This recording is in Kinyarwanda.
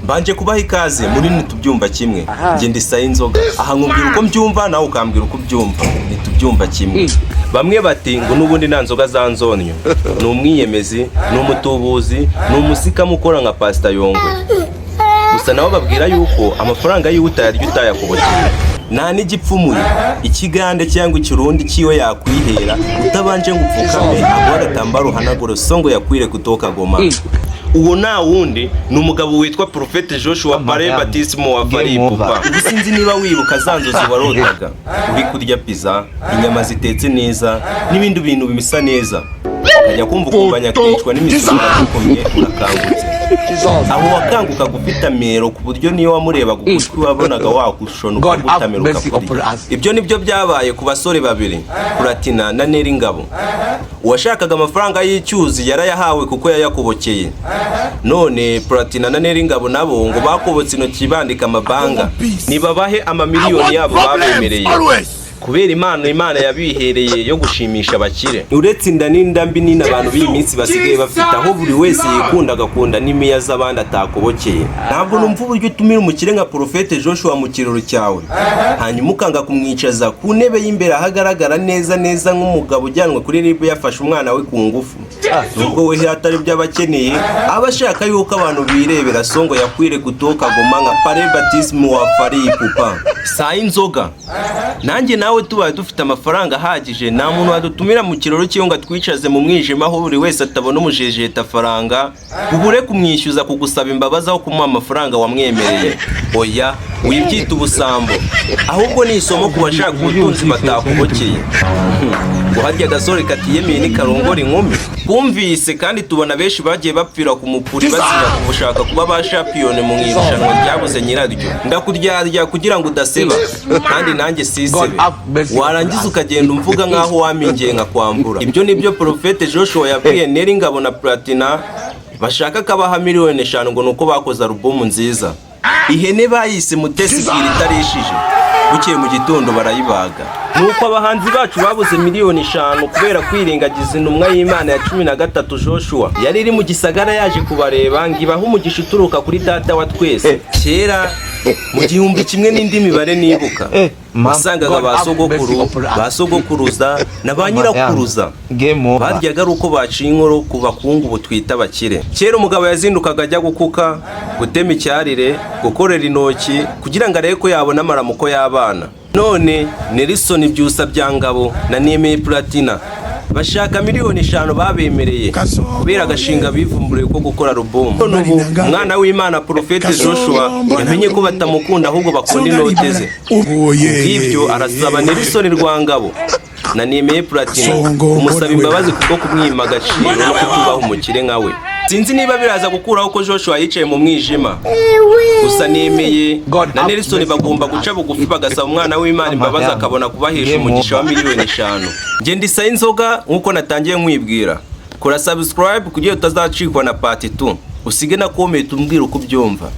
mbanje kubaha ikaze muri Ntitubyumva Kimwe. Nge ndi Sayinzoga. Aha nkubwira uko mbyumva nawe ukambwira uko ubyumva. Ntitubyumva kimwe. Bamwe bati ngo nubundi nta nzoga za nzonyo. Ni umwiyemezi, ni umutubuzi, ni umusika mukora nka Pastor Yongwe. Gusa nabo babwira yuko amafaranga yiwe utayarya utayakobokeye. Nta n'igipfumuye ikigande cyangwa ikirundi kiwe yakwihera utabanje ngupfukame abo agatambaro hanagura songo yakwire kutoka Goma. Uwo na wundi ni umugabo witwa Prophet Joshua Pare Baptismo wa Faripupa. Sinzi niba wibuka zanzozi warotaga uri kurya pizza, inyama zitetse neza n'ibindi bintu bimisa neza. Kajya kumva kumbanya kwicwa n'imisonga ikomye urakangutse. Aho wakanguka gufita mero ku buryo niyo wamureba gukutwi wabonaga wakushona ukagutameruka kuri. Ibyo nibyo byabaye ku basore babiri, Platina na Neringabo. Uwashakaga amafaranga y'icyuzi yarayahawe kuko yayakobokeye. None Platina na Neringabo nabo ngo bakobotse intoki bandika amabanga nibabahe amamiliyoni yabo babemereye. Kubera Imana yabihereye yo gushimisha abakire. Uretse inda n'indambi nina abantu b'iminsi basigaye bafite aho buri wese yikunda agakunda n'imiya z'abandi atakobokeye. Ntabwo numva uburyo utumira umukire nka Prophet Joshua mu kiroro cyawe hanyuma ukanga kumwicaza ku ntebe y'imbere ahagaragara neza nk'umugabo ujyanwe kuri RIB yafashe umwana we ku ngufu. Nubwo we hatari by'abakeneye abashaka yuko abantu birebera songo yakwire kutoka Goma nka Pare Baptismo wa Faripupa. Sayinzoga nanjye nawe tubaye dufite amafaranga ahagije nta muntu wadutumira mu kiroro cyo ngo atwicaze mu mwijima aho buri wese atabona umujejeta faranga ubure kumwishyuza kugusaba imbabazi aho kumuha amafaranga wamwemereye. Oya wibyita ubusambo ahubwo ni isomo ku bashaka ubutunzi batakubokeye. Guharya gasore katiyemeye ni karongora inkumi. Kumvise kandi tubona benshi bagiye bapfira ku mupuri bazira kubushaka kuba ba champion mu irushanwa ryabuze nyiraryo. Ndakuryarya kugira ngo udaseba kandi nanjye sisebe. Warangiza ukagenda umvuga nkaho wamingiye nka kwambura. Ibyo nibyo Prophet Joshua yabwiye Neringabo na Platina bashaka kabaha miliyoni 5 ngo nuko bakoza album nziza. Ihene bayise Mutesi bwira itarishije. Bukeye mu gitondo barayibaga. Nuko abahanzi bacu babuze miliyoni 5 kubera kwirengagiza intumwa y'Imana ya 13 Joshua yari iri mu gisagara yaje kubareba ngibaho umugisha uturuka kuri data wa twese. Kera mu gihumbi kimwe n'indi mibare nibuka wasangaga basogokuruza na ba nyirakuruza baryaga ari uko baciye inkoro ku bakungu butwita abakire. Kera umugabo yazindukaga ajya gukuka, gutema icyarire, gukorera intoki kugira ngo arebe ko yabona amaramuko y'abana. None Nelson Byusa Byangabo na Nemeye Platina bashaka miliyoni 5 babemereye kubera agashinga bivumburiye ko gukora album. N'ubu umwana w'Imana Prophet Joshua yamenye ko batamukunda ahubwo bakunda inote ze. Ibyo arasaba Nelson Rwangabo na Nemeye Platina umusaba imbabazi kuko kumwima agaciro no kutubaho umukire nkawe. Sinzi niba biraza gukuraho ko Joshua yicaye mu mwijima. Gusa Nemeye na Nelson bagomba guca bugufi bagasaba umwana w'Imana imbabazi akabona kubahesha umugisha wa miliyoni 5. Nge ndi Sayinzoga nkuko natangiye nkwibwira. Kora subscribe kugira utazacikwa na part 2. Usige na comment umbwira uko byumva.